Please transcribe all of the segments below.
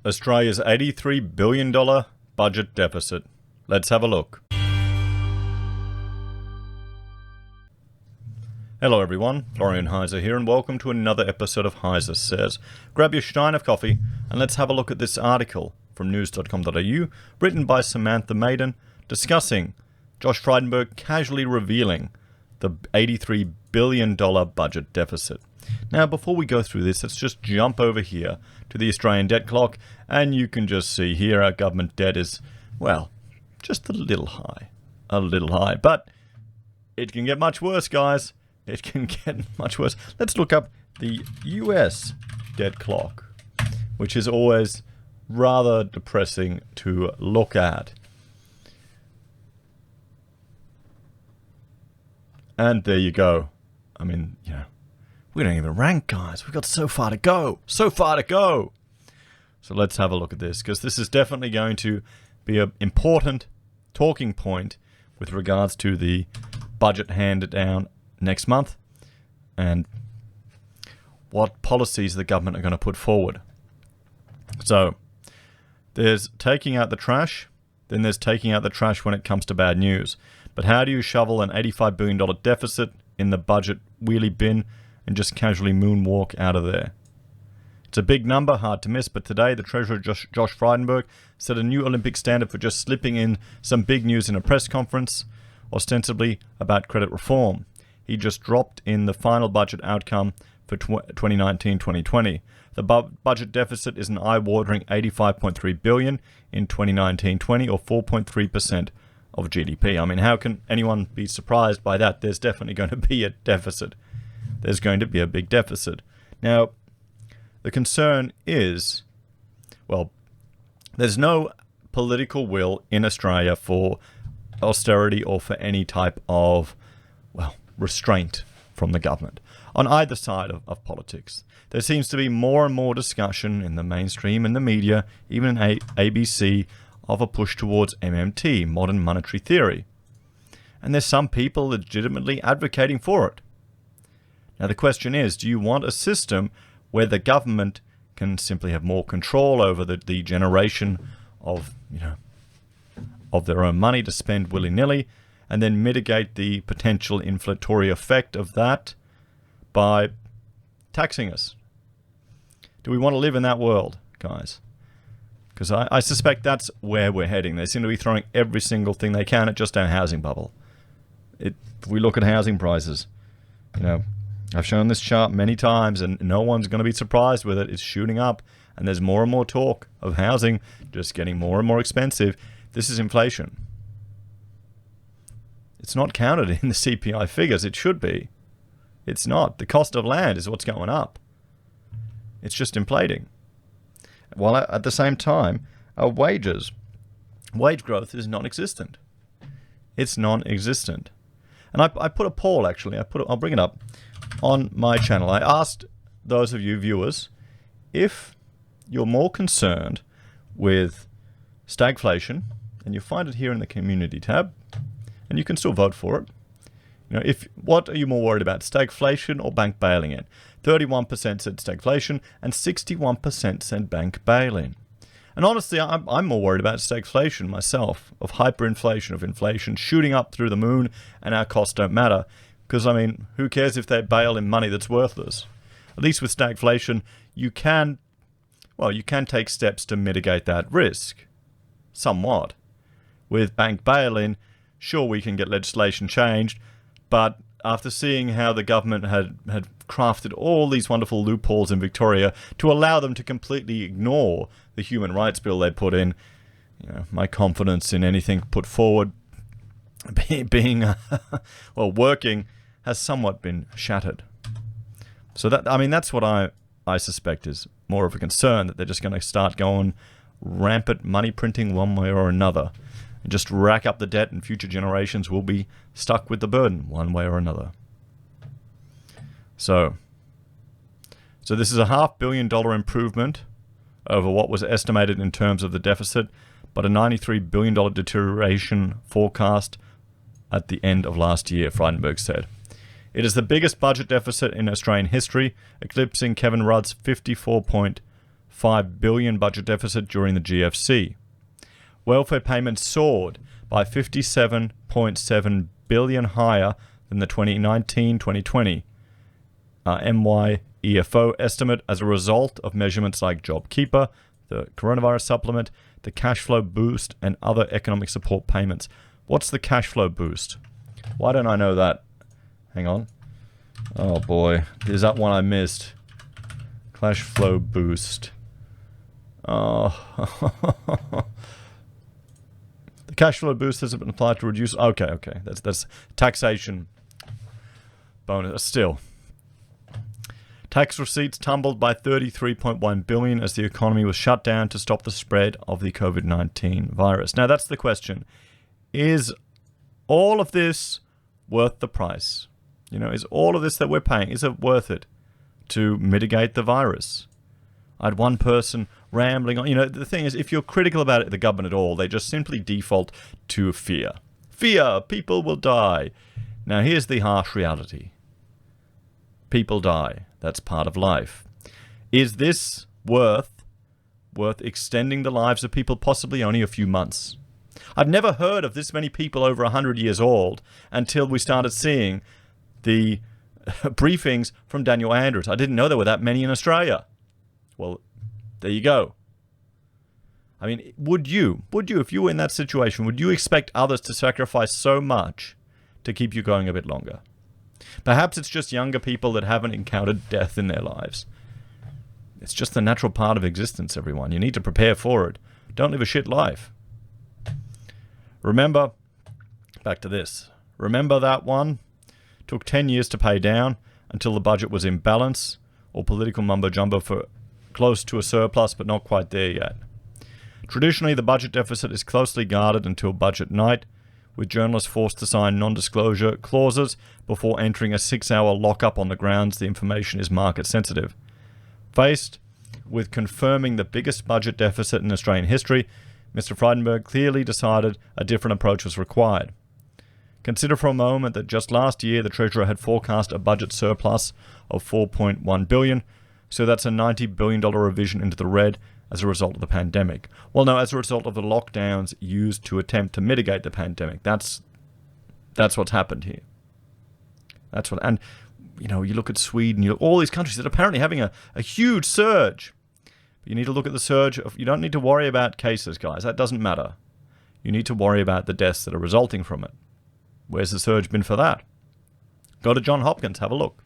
Australia's $83 billion budget deficit. Let's have a look. Hello everyone, Florian.Heise here, and welcome to another episode of HeiseSays. Grab your stein of coffee and let's have a look at this article from news.com.au, written by Samantha Maiden, discussing Josh Frydenberg casually revealing the $83 billion budget deficit. Now, before we go through this, let's just jump over here to the Australian debt clock, and you can just see here our government debt is, well, just a little high, but it can get much worse, guys. It can get much worse. Let's look up the US debt clock, which is always rather depressing to look at. And there you go. I mean, you know, we don't even rank, guys. We've got so far to go. So far to go. So let's have a look at this, because this is definitely going to be an important talking point with regards to the budget handed down next month and what policies the government are going to put forward. So there's taking out the trash, then there's taking out the trash when it comes to bad news. But how do you shovel an $85 billion deficit in the budget wheelie bin and just casually moonwalk out of there? It's a big number, hard to miss, but today the Treasurer Josh Frydenberg set a new Olympic standard for just slipping in some big news in a press conference, ostensibly about credit reform. He just dropped in the final budget outcome for 2019-2020. The budget deficit is an eye-watering $85.3 billion in 2019-20, or 4.3% of GDP. I mean, how can anyone be surprised by that? There's definitely going to be a deficit. There's going to be a big deficit. Now, the concern is, well, there's no political will in Australia for austerity or for any type of, well, restraint from the government on either side of politics. There seems to be more and more discussion in the mainstream and the media, even in ABC, of a push towards MMT, modern monetary theory. And there's some people legitimately advocating for it. Now the question is, do you want a system where the government can simply have more control over the generation of, of their own money to spend willy-nilly, and then mitigate the potential inflationary effect of that by taxing us? Do we want to live in that world, guys? Because I suspect that's where we're heading. They seem to be throwing every single thing they can at just our housing bubble. If we look at housing prices, I've shown this chart many times and no one's going to be surprised with it. It's shooting up and there's more and more talk of housing just getting more and more expensive. This is inflation. It's not counted in the CPI figures. It should be. It's not. The cost of land is what's going up. It's just inflating. While at the same time, our wage growth is non-existent. It's non-existent. And I put a poll, actually. I'll bring it up on my channel. I asked those of you viewers if you're more concerned with stagflation, and you find it here in the community tab, and you can still vote for it. What are you more worried about, stagflation or bank bailing in? 31% said stagflation and 61% said bank bailing. And honestly, I'm more worried about stagflation myself, of hyperinflation, of inflation shooting up through the moon, and our costs don't matter. Because, I mean, who cares if they bail in money that's worthless? At least with stagflation, you can take steps to mitigate that risk. Somewhat. With bank bail-in, sure, we can get legislation changed, but after seeing how the government had crafted all these wonderful loopholes in Victoria to allow them to completely ignore the human rights bill they put in, my confidence in anything put forward being working has somewhat been shattered. So that's what I suspect is more of a concern, that they're just going to start going rampant money printing one way or another and just rack up the debt, and future generations will be stuck with the burden one way or another. So this is a $500 million improvement over what was estimated in terms of the deficit, but a $93 billion deterioration forecast at the end of last year, Frydenberg said. It is the biggest budget deficit in Australian history, eclipsing Kevin Rudd's $5 billion budget deficit during the GFC. Welfare payments soared by $57.7 billion higher than the 2019-2020 MYEFO estimate as a result of measurements like JobKeeper, the coronavirus supplement, the cash flow boost, and other economic support payments. What's the cash flow boost? Why don't I know that? Hang on. Oh boy, is that one I missed? Cash flow boost. Oh. The cash flow boost has been applied to reduce... Okay. That's taxation bonus. Still. Tax receipts tumbled by $33.1 billion as the economy was shut down to stop the spread of the COVID-19 virus. Now that's the question. Is all of this worth the price? You know, is all of this that we're paying, is it worth it to mitigate the virus? I had one person rambling on. You know, the thing is, if you're critical about the government at all, they just simply default to fear. Fear! People will die. Now, here's the harsh reality. People die. That's part of life. Is this worth extending the lives of people possibly only a few months? I've never heard of this many people over 100 years old until we started seeing the briefings from Daniel Andrews. I didn't know there were that many in Australia. Well, there you go. I mean, would you, if you were in that situation, would you expect others to sacrifice so much to keep you going a bit longer? Perhaps it's just younger people that haven't encountered death in their lives. It's just the natural part of existence, everyone. You need to prepare for it. Don't live a shit life. Remember, back to this. Remember that one? Took 10 years to pay down until the budget was in balance, or political mumbo-jumbo for close to a surplus, but not quite there yet. Traditionally, the budget deficit is closely guarded until budget night, with journalists forced to sign non-disclosure clauses before entering a 6-hour lockup on the grounds the information is market sensitive. Faced with confirming the biggest budget deficit in Australian history, Mr. Frydenberg clearly decided a different approach was required. Consider for a moment that just last year the Treasurer had forecast a budget surplus of $4.1 billion, so that's a $90 billion revision into the red as a result of the pandemic. Well, no, as a result of the lockdowns used to attempt to mitigate the pandemic. That's what's happened here. That's what, and you know, you look at Sweden, you look, all these countries that are apparently having a huge surge. But you need to look at the surge of, you don't need to worry about cases, guys. That doesn't matter. You need to worry about the deaths that are resulting from it. Where's the surge been for that? Go to Johns Hopkins, have a look.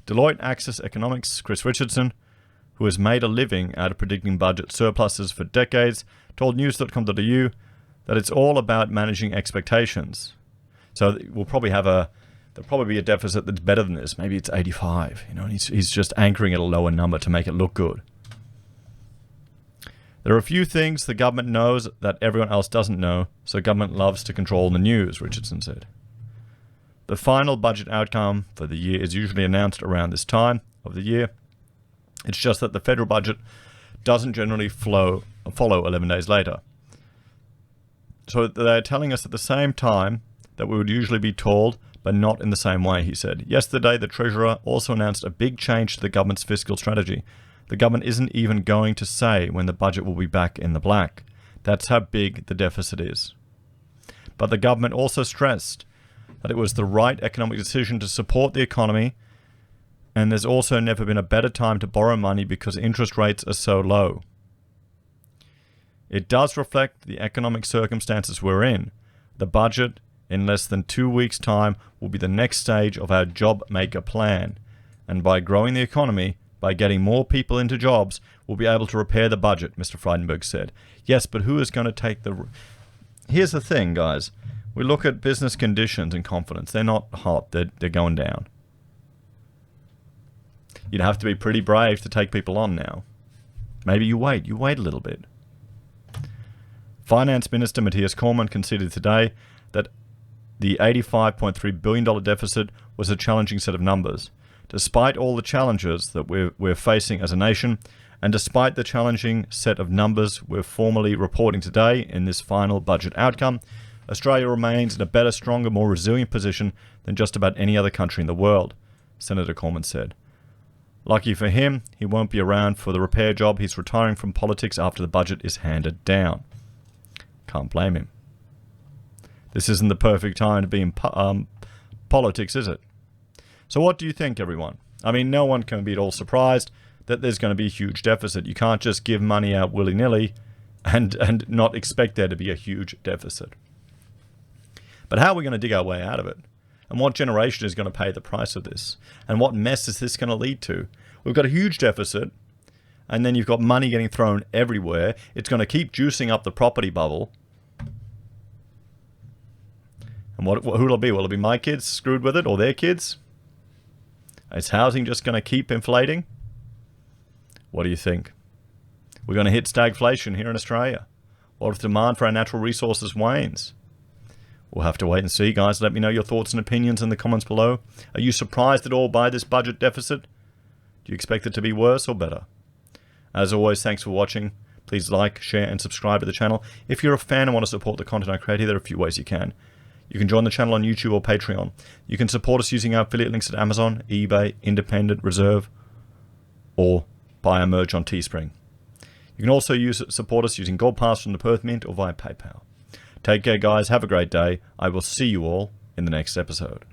Deloitte Access Economics' Chris Richardson, who has made a living out of predicting budget surpluses for decades, told news.com.au that it's all about managing expectations. So we'll probably there'll probably be a deficit that's better than this. Maybe it's 85, you know, and he's just anchoring at a lower number to make it look good. There are a few things the government knows that everyone else doesn't know, so government loves to control the news, Richardson said. The final budget outcome for the year is usually announced around this time of the year. It's just that the federal budget doesn't generally follow 11 days later. So they're telling us at the same time that we would usually be told, but not in the same way, he said. Yesterday, the Treasurer also announced a big change to the government's fiscal strategy. The government isn't even going to say when the budget will be back in the black. That's how big the deficit is. But the government also stressed that it was the right economic decision to support the economy, and there's also never been a better time to borrow money because interest rates are so low. It does reflect the economic circumstances we're in. The budget, in less than 2 weeks' time, will be the next stage of our job maker plan. And by growing the economy, by getting more people into jobs, we'll be able to repair the budget, Mr. Frydenberg said. Yes, but who is going to take the... Here's the thing, guys. We look at business conditions and confidence. They're not hot. They're going down. You'd have to be pretty brave to take people on now. Maybe you wait a little bit. Finance Minister Matthias Cormann conceded today that the $85.3 billion deficit was a challenging set of numbers. Despite all the challenges that we're facing as a nation, and despite the challenging set of numbers we're formally reporting today in this final budget outcome, Australia remains in a better, stronger, more resilient position than just about any other country in the world, Senator Cormann said. Lucky for him, he won't be around for the repair job. He's retiring from politics after the budget is handed down. Can't blame him. This isn't the perfect time to be in politics, is it? So what do you think, everyone? I mean, no one can be at all surprised that there's going to be a huge deficit. You can't just give money out willy-nilly and not expect there to be a huge deficit. But how are we going to dig our way out of it? And what generation is going to pay the price of this? And what mess is this going to lead to? We've got a huge deficit, and then you've got money getting thrown everywhere. It's going to keep juicing up the property bubble. And who'll it be? Will it be my kids screwed with it, or their kids? Is housing just going to keep inflating? What do you think? We're going to hit stagflation here in Australia. What if demand for our natural resources wanes? We'll have to wait and see, guys. Let me know your thoughts and opinions in the comments below. Are you surprised at all by this budget deficit? Do you expect it to be worse or better? As always, thanks for watching. Please like, share, and subscribe to the channel. If you're a fan and want to support the content I create here, there are a few ways you can. You can join the channel on YouTube or Patreon. You can support us using our affiliate links at Amazon, eBay, Independent, Reserve, or buy our merch on Teespring. You can also support us using Gold Pass from the Perth Mint or via PayPal. Take care, guys. Have a great day. I will see you all in the next episode.